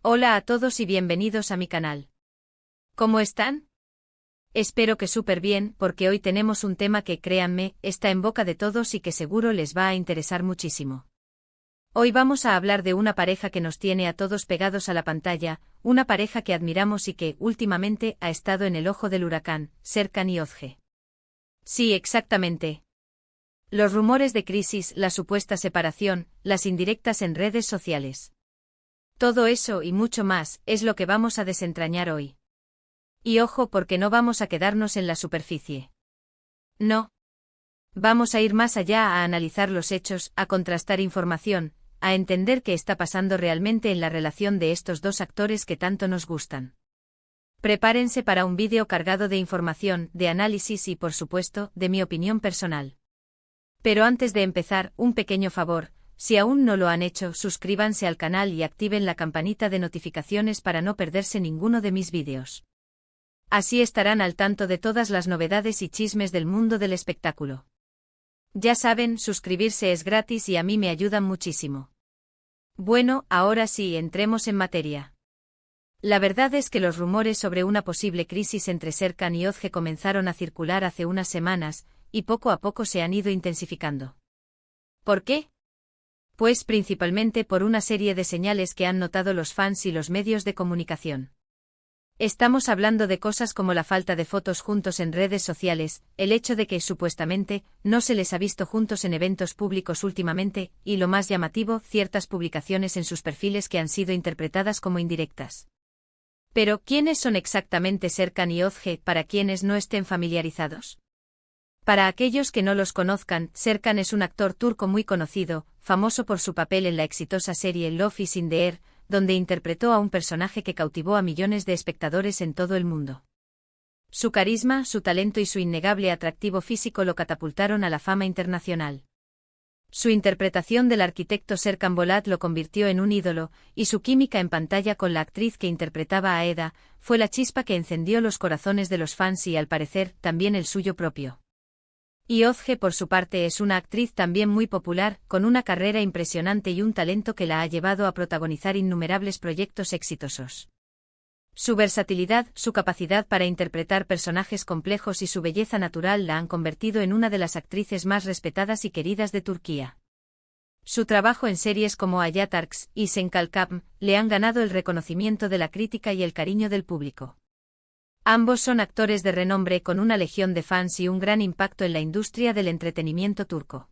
Hola a todos y bienvenidos a mi canal. ¿Cómo están? Espero que súper bien, porque hoy tenemos un tema que, créanme, está en boca de todos y que seguro les va a interesar muchísimo. Hoy vamos a hablar de una pareja que nos tiene a todos pegados a la pantalla, una pareja que admiramos y que, últimamente, ha estado en el ojo del huracán, Serkan y Özge. Sí, exactamente. Los rumores de crisis, la supuesta separación, las indirectas en redes sociales. Todo eso y mucho más es lo que vamos a desentrañar hoy. Y ojo, porque no vamos a quedarnos en la superficie. No. Vamos a ir más allá, a analizar los hechos, a contrastar información, a entender qué está pasando realmente en la relación de estos dos actores que tanto nos gustan. Prepárense para un vídeo cargado de información, de análisis y, por supuesto, de mi opinión personal. Pero antes de empezar, un pequeño favor. Si aún no lo han hecho, suscríbanse al canal y activen la campanita de notificaciones para no perderse ninguno de mis vídeos. Así estarán al tanto de todas las novedades y chismes del mundo del espectáculo. Ya saben, suscribirse es gratis y a mí me ayudan muchísimo. Bueno, ahora sí, entremos en materia. La verdad es que los rumores sobre una posible crisis entre Serkan y Özge comenzaron a circular hace unas semanas, y poco a poco se han ido intensificando. ¿Por qué? Pues principalmente por una serie de señales que han notado los fans y los medios de comunicación. Estamos hablando de cosas como la falta de fotos juntos en redes sociales, el hecho de que, supuestamente, no se les ha visto juntos en eventos públicos últimamente, y lo más llamativo, ciertas publicaciones en sus perfiles que han sido interpretadas como indirectas. Pero, ¿quiénes son exactamente Serkan y Özge para quienes no estén familiarizados? Para aquellos que no los conozcan, Serkan es un actor turco muy conocido, famoso por su papel en la exitosa serie Love is in the Air, donde interpretó a un personaje que cautivó a millones de espectadores en todo el mundo. Su carisma, su talento y su innegable atractivo físico lo catapultaron a la fama internacional. Su interpretación del arquitecto Serkan Bolat lo convirtió en un ídolo, y su química en pantalla con la actriz que interpretaba a Eda fue la chispa que encendió los corazones de los fans y, al parecer, también el suyo propio. Y Özge, por su parte, es una actriz también muy popular, con una carrera impresionante y un talento que la ha llevado a protagonizar innumerables proyectos exitosos. Su versatilidad, su capacidad para interpretar personajes complejos y su belleza natural la han convertido en una de las actrices más respetadas y queridas de Turquía. Su trabajo en series como Ayatarks y Sen Kalkam le han ganado el reconocimiento de la crítica y el cariño del público. Ambos son actores de renombre con una legión de fans y un gran impacto en la industria del entretenimiento turco.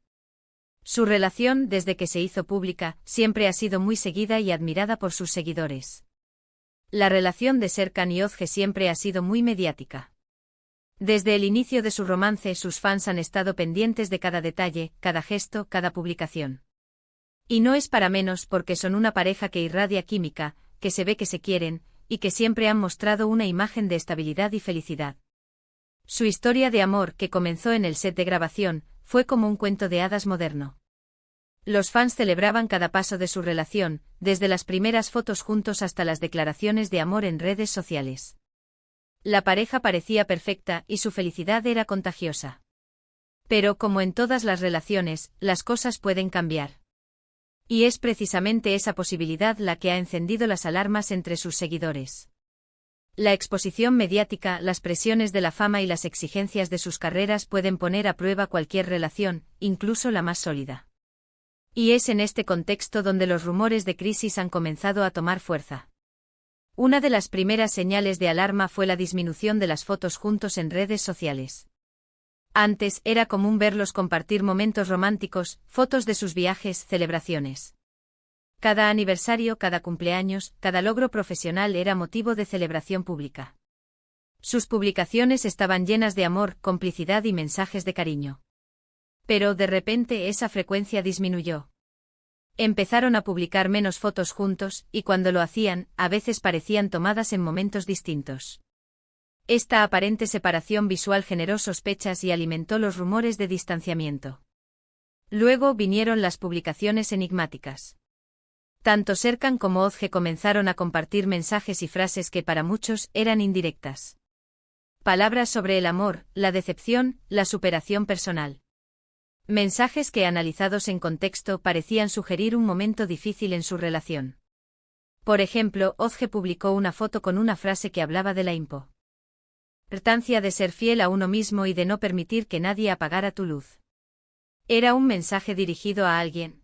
Su relación, desde que se hizo pública, siempre ha sido muy seguida y admirada por sus seguidores. La relación de Serkan y Özge siempre ha sido muy mediática. Desde el inicio de su romance, sus fans han estado pendientes de cada detalle, cada gesto, cada publicación. Y no es para menos, porque son una pareja que irradia química, que se ve que se quieren, y que siempre han mostrado una imagen de estabilidad y felicidad. Su historia de amor, que comenzó en el set de grabación, fue como un cuento de hadas moderno. Los fans celebraban cada paso de su relación, desde las primeras fotos juntos hasta las declaraciones de amor en redes sociales. La pareja parecía perfecta y su felicidad era contagiosa. Pero, como en todas las relaciones, las cosas pueden cambiar. Y es precisamente esa posibilidad la que ha encendido las alarmas entre sus seguidores. La exposición mediática, las presiones de la fama y las exigencias de sus carreras pueden poner a prueba cualquier relación, incluso la más sólida. Y es en este contexto donde los rumores de crisis han comenzado a tomar fuerza. Una de las primeras señales de alarma fue la disminución de las fotos juntos en redes sociales. Antes era común verlos compartir momentos románticos, fotos de sus viajes, celebraciones. Cada aniversario, cada cumpleaños, cada logro profesional era motivo de celebración pública. Sus publicaciones estaban llenas de amor, complicidad y mensajes de cariño. Pero de repente esa frecuencia disminuyó. Empezaron a publicar menos fotos juntos, y cuando lo hacían, a veces parecían tomadas en momentos distintos. Esta aparente separación visual generó sospechas y alimentó los rumores de distanciamiento. Luego vinieron las publicaciones enigmáticas. Tanto Serkan como Özge comenzaron a compartir mensajes y frases que para muchos eran indirectas. Palabras sobre el amor, la decepción, la superación personal. Mensajes que, analizados en contexto, parecían sugerir un momento difícil en su relación. Por ejemplo, Ozge publicó una foto con una frase que hablaba de la importancia de ser fiel a uno mismo y de no permitir que nadie apagara tu luz. ¿Era un mensaje dirigido a alguien?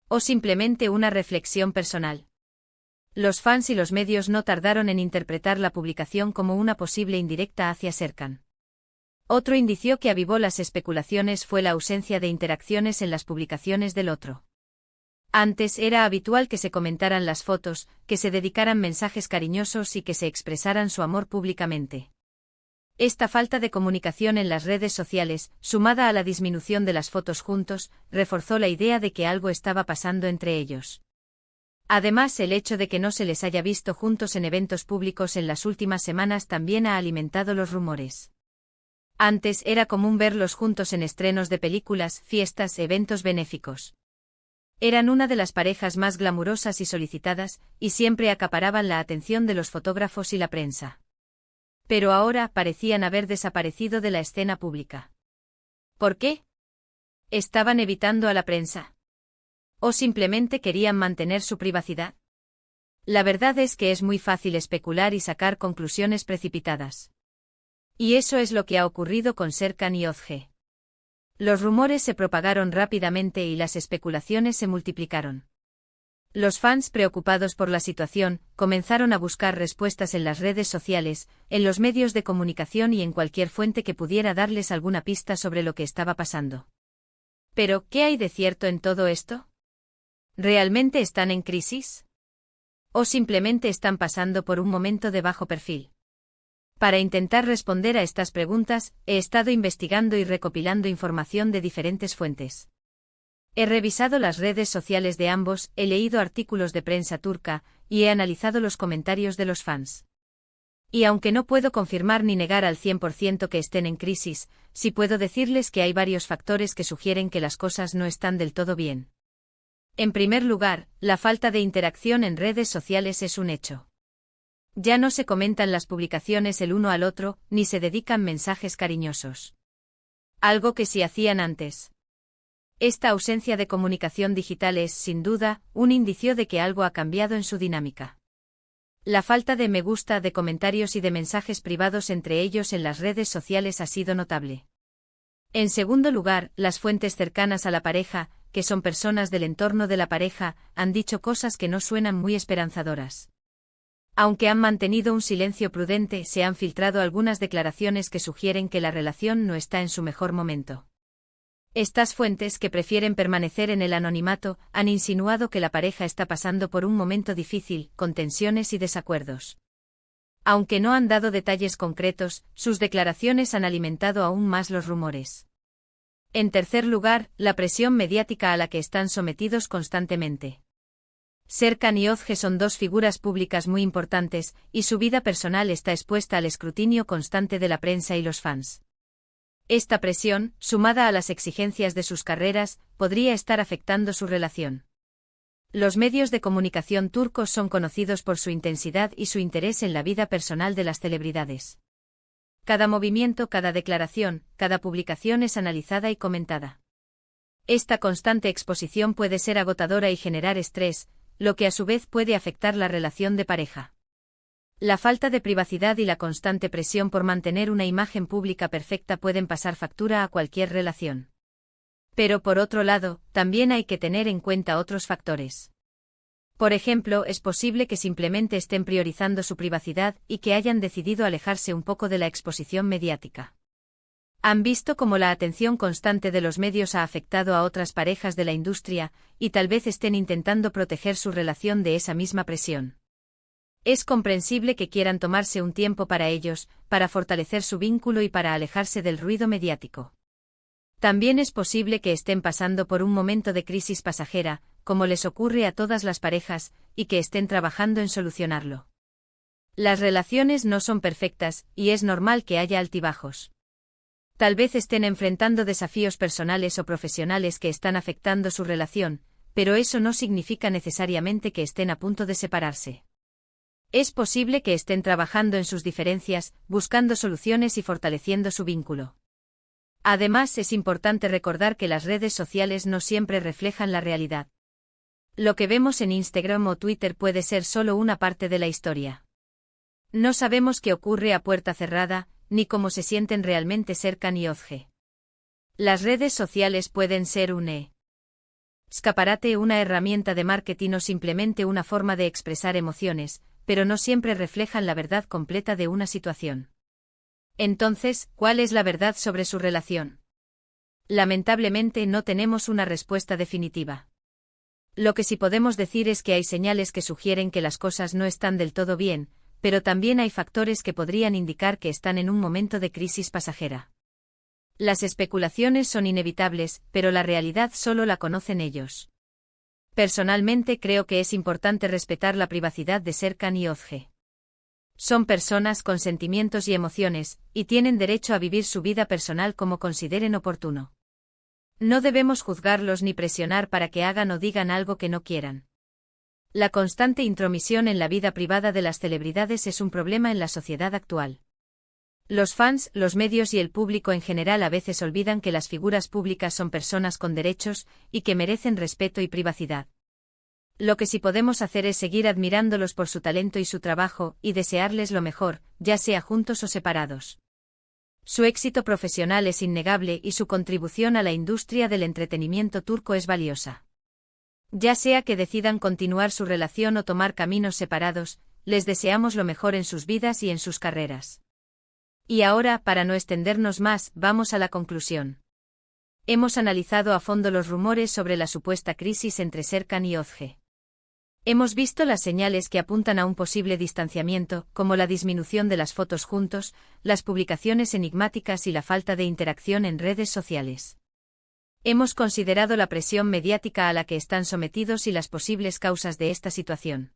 ¿O simplemente una reflexión personal? Los fans y los medios no tardaron en interpretar la publicación como una posible indirecta hacia Serkan. Otro indicio que avivó las especulaciones fue la ausencia de interacciones en las publicaciones del otro. Antes era habitual que se comentaran las fotos, que se dedicaran mensajes cariñosos y que se expresaran su amor públicamente. Esta falta de comunicación en las redes sociales, sumada a la disminución de las fotos juntos, reforzó la idea de que algo estaba pasando entre ellos. Además, el hecho de que no se les haya visto juntos en eventos públicos en las últimas semanas también ha alimentado los rumores. Antes era común verlos juntos en estrenos de películas, fiestas, eventos benéficos. Eran una de las parejas más glamurosas y solicitadas, y siempre acaparaban la atención de los fotógrafos y la prensa. Pero ahora parecían haber desaparecido de la escena pública. ¿Por qué? ¿Estaban evitando a la prensa? ¿O simplemente querían mantener su privacidad? La verdad es que es muy fácil especular y sacar conclusiones precipitadas. Y eso es lo que ha ocurrido con Serkan y Ozge. Los rumores se propagaron rápidamente y las especulaciones se multiplicaron. Los fans, preocupados por la situación, comenzaron a buscar respuestas en las redes sociales, en los medios de comunicación y en cualquier fuente que pudiera darles alguna pista sobre lo que estaba pasando. Pero, ¿qué hay de cierto en todo esto? ¿Realmente están en crisis? ¿O simplemente están pasando por un momento de bajo perfil? Para intentar responder a estas preguntas, he estado investigando y recopilando información de diferentes fuentes. He revisado las redes sociales de ambos, he leído artículos de prensa turca, y he analizado los comentarios de los fans. Y aunque no puedo confirmar ni negar al 100% que estén en crisis, sí puedo decirles que hay varios factores que sugieren que las cosas no están del todo bien. En primer lugar, la falta de interacción en redes sociales es un hecho. Ya no se comentan las publicaciones el uno al otro, ni se dedican mensajes cariñosos. Algo que sí hacían antes. Esta ausencia de comunicación digital es, sin duda, un indicio de que algo ha cambiado en su dinámica. La falta de me gusta, de comentarios y de mensajes privados entre ellos en las redes sociales ha sido notable. En segundo lugar, las fuentes cercanas a la pareja, que son personas del entorno de la pareja, han dicho cosas que no suenan muy esperanzadoras. Aunque han mantenido un silencio prudente, se han filtrado algunas declaraciones que sugieren que la relación no está en su mejor momento. Estas fuentes, que prefieren permanecer en el anonimato, han insinuado que la pareja está pasando por un momento difícil, con tensiones y desacuerdos. Aunque no han dado detalles concretos, sus declaraciones han alimentado aún más los rumores. En tercer lugar, la presión mediática a la que están sometidos constantemente. Serkan y Ozge son dos figuras públicas muy importantes, y su vida personal está expuesta al escrutinio constante de la prensa y los fans. Esta presión, sumada a las exigencias de sus carreras, podría estar afectando su relación. Los medios de comunicación turcos son conocidos por su intensidad y su interés en la vida personal de las celebridades. Cada movimiento, cada declaración, cada publicación es analizada y comentada. Esta constante exposición puede ser agotadora y generar estrés, lo que a su vez puede afectar la relación de pareja. La falta de privacidad y la constante presión por mantener una imagen pública perfecta pueden pasar factura a cualquier relación. Pero por otro lado, también hay que tener en cuenta otros factores. Por ejemplo, es posible que simplemente estén priorizando su privacidad y que hayan decidido alejarse un poco de la exposición mediática. Han visto cómo la atención constante de los medios ha afectado a otras parejas de la industria, y tal vez estén intentando proteger su relación de esa misma presión. Es comprensible que quieran tomarse un tiempo para ellos, para fortalecer su vínculo y para alejarse del ruido mediático. También es posible que estén pasando por un momento de crisis pasajera, como les ocurre a todas las parejas, y que estén trabajando en solucionarlo. Las relaciones no son perfectas, y es normal que haya altibajos. Tal vez estén enfrentando desafíos personales o profesionales que están afectando su relación, pero eso no significa necesariamente que estén a punto de separarse. Es posible que estén trabajando en sus diferencias, buscando soluciones y fortaleciendo su vínculo. Además, es importante recordar que las redes sociales no siempre reflejan la realidad. Lo que vemos en Instagram o Twitter puede ser solo una parte de la historia. No sabemos qué ocurre a puerta cerrada, ni cómo se sienten realmente Serkan y Özge. Las redes sociales pueden ser un escaparate, una herramienta de marketing o simplemente una forma de expresar emociones, pero no siempre reflejan la verdad completa de una situación. Entonces, ¿cuál es la verdad sobre su relación? Lamentablemente no tenemos una respuesta definitiva. Lo que sí podemos decir es que hay señales que sugieren que las cosas no están del todo bien, pero también hay factores que podrían indicar que están en un momento de crisis pasajera. Las especulaciones son inevitables, pero la realidad solo la conocen ellos. Personalmente creo que es importante respetar la privacidad de Serkan y Özge. Son personas con sentimientos y emociones, y tienen derecho a vivir su vida personal como consideren oportuno. No debemos juzgarlos ni presionar para que hagan o digan algo que no quieran. La constante intromisión en la vida privada de las celebridades es un problema en la sociedad actual. Los fans, los medios y el público en general a veces olvidan que las figuras públicas son personas con derechos, y que merecen respeto y privacidad. Lo que sí podemos hacer es seguir admirándolos por su talento y su trabajo, y desearles lo mejor, ya sea juntos o separados. Su éxito profesional es innegable y su contribución a la industria del entretenimiento turco es valiosa. Ya sea que decidan continuar su relación o tomar caminos separados, les deseamos lo mejor en sus vidas y en sus carreras. Y ahora, para no extendernos más, vamos a la conclusión. Hemos analizado a fondo los rumores sobre la supuesta crisis entre Serkan y Özge. Hemos visto las señales que apuntan a un posible distanciamiento, como la disminución de las fotos juntos, las publicaciones enigmáticas y la falta de interacción en redes sociales. Hemos considerado la presión mediática a la que están sometidos y las posibles causas de esta situación.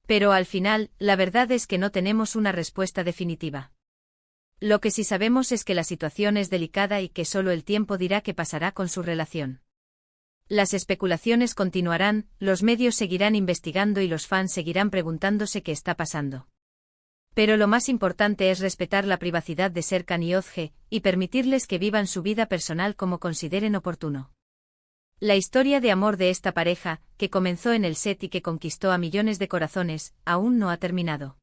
Pero al final, la verdad es que no tenemos una respuesta definitiva. Lo que sí sabemos es que la situación es delicada y que solo el tiempo dirá qué pasará con su relación. Las especulaciones continuarán, los medios seguirán investigando y los fans seguirán preguntándose qué está pasando. Pero lo más importante es respetar la privacidad de Serkan y Özge, y permitirles que vivan su vida personal como consideren oportuno. La historia de amor de esta pareja, que comenzó en el set y que conquistó a millones de corazones, aún no ha terminado.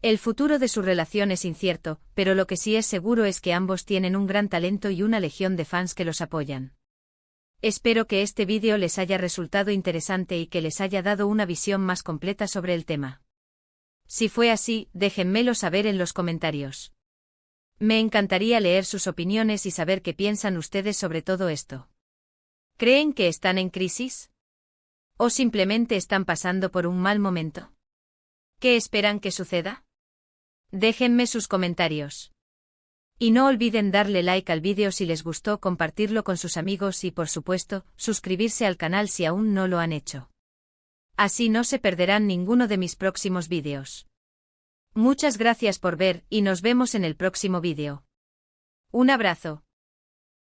El futuro de su relación es incierto, pero lo que sí es seguro es que ambos tienen un gran talento y una legión de fans que los apoyan. Espero que este vídeo les haya resultado interesante y que les haya dado una visión más completa sobre el tema. Si fue así, déjenmelo saber en los comentarios. Me encantaría leer sus opiniones y saber qué piensan ustedes sobre todo esto. ¿Creen que están en crisis? ¿O simplemente están pasando por un mal momento? ¿Qué esperan que suceda? Déjenme sus comentarios. Y no olviden darle like al vídeo si les gustó, compartirlo con sus amigos y por supuesto, suscribirse al canal si aún no lo han hecho. Así no se perderán ninguno de mis próximos vídeos. Muchas gracias por ver y nos vemos en el próximo vídeo. Un abrazo.